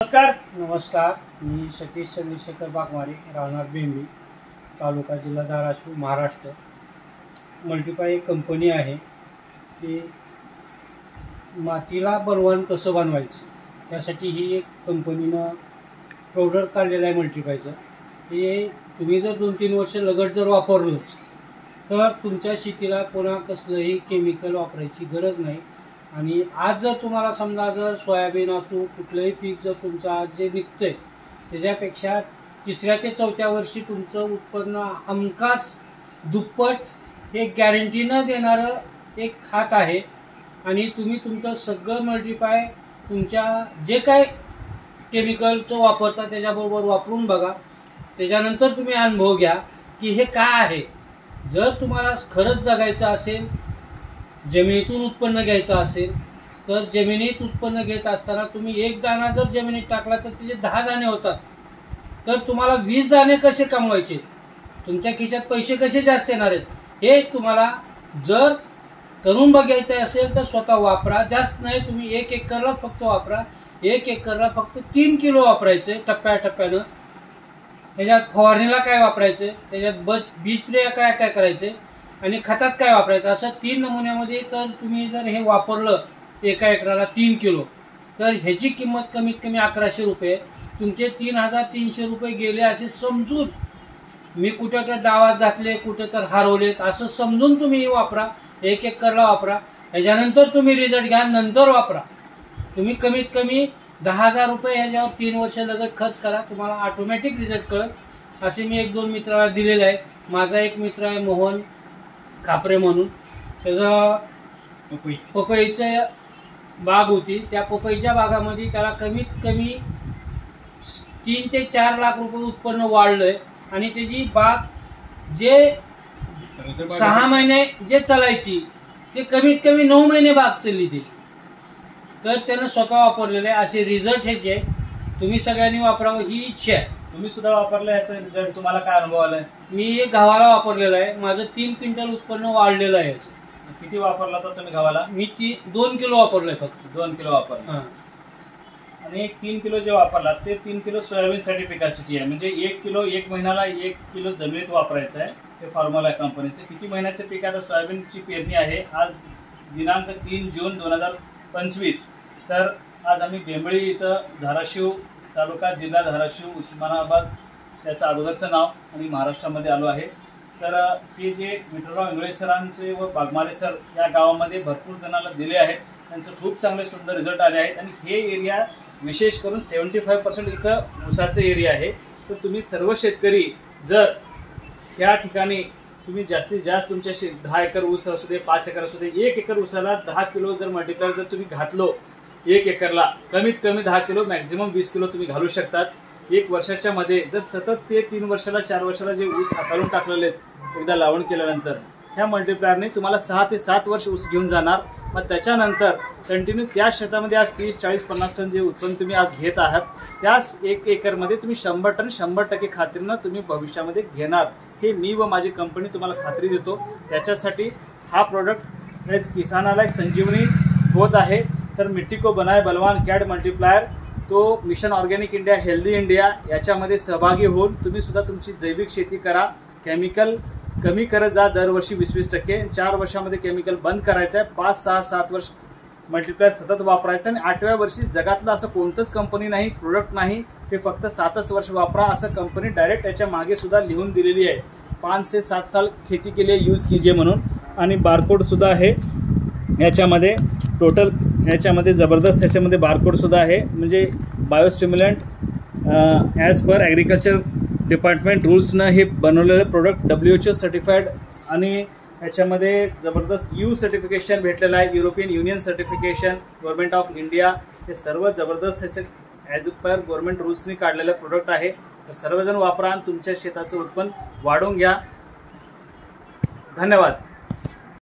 नमस्कार, मी सतीश चंद्रशेखर बागमारे, राहणार बेंबी, तालुका जिल्हा धाराशिव, महाराष्ट्र। मल्टीप्लाय एक कंपनी आहे की मातीला बलवान कसं बनवायचं त्यासाठी ही एक कंपनीनं प्रोडक्ट काढलेलं आहे मल्टीप्लायचं। हे तुम्ही जर 2-3 वर्ष लगट जर वापरलंच तर तुमच्या शेतीला पुन्हा कसलंही केमिकल वापरायची गरज नाही। आणि आज जर तुम्हाला समजा जर सोयाबीन असो कुठलंही पीक जर तुमचं आज जे निघतंय त्याच्यापेक्षा 3ऱ्या ते 4थ्या वर्षी तुमचं उत्पन्न हमखास दुप्पट हे गॅरंटीनं देणारं एक खात आहे। आणि तुम्ही तुमचं सगळं मल्टीप्लाय तुमच्या जे काय केमिकलचं वापरता त्याच्याबरोबर वापरून बघा, त्याच्यानंतर तुम्ही अनुभव घ्या की हे काय आहे। जर तुम्हाला खरंच जगायचं असेल, जमिनीतून उत्पन्न घ्यायचं असेल तर जमिनीत उत्पन्न घेत असताना तुम्ही एक दाणा जर जमिनीत टाकला तर त्याचे 10 दाणे होतात। तर तुम्हाला 20 दाणे कसे कमवायचे, तुमच्या खिशात पैसे कसे जास्त येणार आहेत, हे तुम्हाला जर करून बघायचं असेल तर स्वतः वापरा। जास्त नाही, तुम्ही 1 एकरलाच फक्त वापरा। 1 एकरला फक्त 3 किलो वापरायचे टप्प्याटप्प्यानं। त्याच्यात फवारणीला काय वापरायचं, त्याच्यात बीज स्प्रे काय काय करायचे आणि खतात काय वापरायचं, असं 3 नमुन्यामध्ये तर तुम्ही जर हे वापरलं 1 एकराला 3 किलो तर ह्याची किंमत कमीत कमी 1100 रुपये, तुमचे 3300 रुपये गेले असे समजून। मी कुठं तर डावात घातले, कुठं तर हरवलेत असं समजून तुम्ही वापरा। 1 एकरला वापरा, ह्याच्यानंतर तुम्ही रिझल्ट घ्या, नंतर वापरा। तुम्ही कमीत कमी 10,000 रुपये ह्याच्यावर 3 वर्ष लगत खर्च करा, तुम्हाला ऑटोमॅटिक रिझल्ट कळेल। असे मी 1-2 मित्राला दिलेले आहे। माझा एक मित्र आहे मोहन खापरे म्हणून, त्याचं पपईचं बाग होती। त्या पपईच्या बागामध्ये त्याला कमीत कमी 3 ते 4 लाख रुपये उत्पन्न वाढलंय। आणि त्याची बाग जे 6 महिने जे चालायची ते कमीत कमी 9 महिने बाग चालली ती। तर त्यानं स्वतः वापरलेले असे रिझल्ट ह्याचे आहे। तुम्ही सगळ्यांनी वापरावं ही इच्छा आहे। तुम्ही सुद्धा वापरलं, याचा रिझल्ट तुम्हाला काय अनुभव आलाय? मी एक गव्हाला वापरलेला आहे, माझं 3 क्विंटल उत्पन्न वाढलेलं आहे। किती वापरला तर तुम्ही गव्हाला? मी 2 किलो वापरलंय, फक्त 2 किलो वापरला। आणि 3 किलो जे वापरला ते 3 किलो सोयाबीन साठी पिकासाठी आहे, म्हणजे 1 किलो 1 महिन्याला 1 किलो जमिनीत वापरायचं आहे। हे फॉर्म्युला आहे कंपनीचं। किती महिन्याचं पीक? आता सोयाबीनची पेरणी आहे आज दिनांक 3 जून 2025। तर आज आम्ही बेंबळी इथं धाराशिव तालुका जिल्हा धाराशिव उस्मानाबाद त्याचं अगोदरचं नाव आणि महाराष्ट्रामध्ये आलो आहे। तर हे जे विठ्ठलराव इंगळे सरांचे व बागमारे सर या गावामध्ये भरपूर जणांना दिले आहेत, त्यांचं खूप चांगले सुंदर रिझल्ट आले आहेत। आणि हे एरिया विशेष करून 75% इथं ऊसाचं एरिया आहे। तर तुम्ही सर्व शेतकरी जर या ठिकाणी तुम्ही जास्तीत जास्त तुमच्या 10 एकर ऊस असू दे, 5 एकर असू दे, 1 एकर ऊसाला 10 किलो जर मल्टीप्लायर जर तुम्ही घातलो 1 एकरला, कमीत कमी 10 किलो मॅक्झिमम 20 किलो तुम्ही घालू शकतात। 1 वर्षाच्या मध्ये जर सतत ते 3 वर्षाला 4 वर्षाला जे ऊस हाताळून टाकलेले एकदा लावण केल्यानंतर ह्या मल्टीप्लायरने तुम्हाला 6 ते 7 वर्ष ऊस घेऊन जाणार। मग त्याच्यानंतर कंटिन्यू त्या शेतामध्ये आज 30, 40, 50 टन जे उत्पन्न तुम्ही आज घेत आहात त्याच 1 एकरमध्ये तुम्ही 100 टन 100% खात्रीनं तुम्ही भविष्यामध्ये घेणार, हे मी व माझी कंपनी तुम्हाला खात्री देतो। त्याच्यासाठी हा प्रोडक्ट किसानाला एक संजीवनी होत आहे। तर मिट्टी को बनाए बलवान कॅड मल्टीप्लायर तो mission organic India healthy India याच्यामध्ये सहभागी होऊन तुम्ही सुद्धा तुमची जैविक शेती करा। केमिकल कमी करत जा, दरवर्षी 20-20%। 4 वर्षामध्ये केमिकल बंद करायचं आहे, 5, 6, 7 वर्ष मल्टीप्लायर सतत वापरायचं। आणि 8व्या वर्षी जगातलं असं कोणतंच कंपनी नाही, प्रोडक्ट नाही, ते फक्त 7च वर्ष वापरा असं कंपनी डायरेक्ट याच्या मागे सुद्धा लिहून दिलेली आहे। 5 से 7 साल खेती के लिए यूज कीजिए म्हणून। आणि बारकोड सुद्धा आहे याच्यामध्ये, टोटल याच्यामध्ये जबरदस्त ह्याच्यामध्ये बारकोड सुद्धा आहे, म्हणजे biostimulant as per agriculture department रूल्सनं हे बनवलेलं प्रोडक्ट WHO सर्टिफाईड। आणि ह्याच्यामध्ये जबरदस्त EU सर्टिफिकेशन भेटलेलं आहे, European union certification, government of India, हे सर्व जबरदस्त ह्याचे ॲज पर गव्हर्नमेंट रूल्सनी काढलेलं प्रोडक्ट आहे। तर सर्वजण वापरा आणि तुमच्या शेताचं उत्पन्न वाढवून घ्या। धन्यवाद।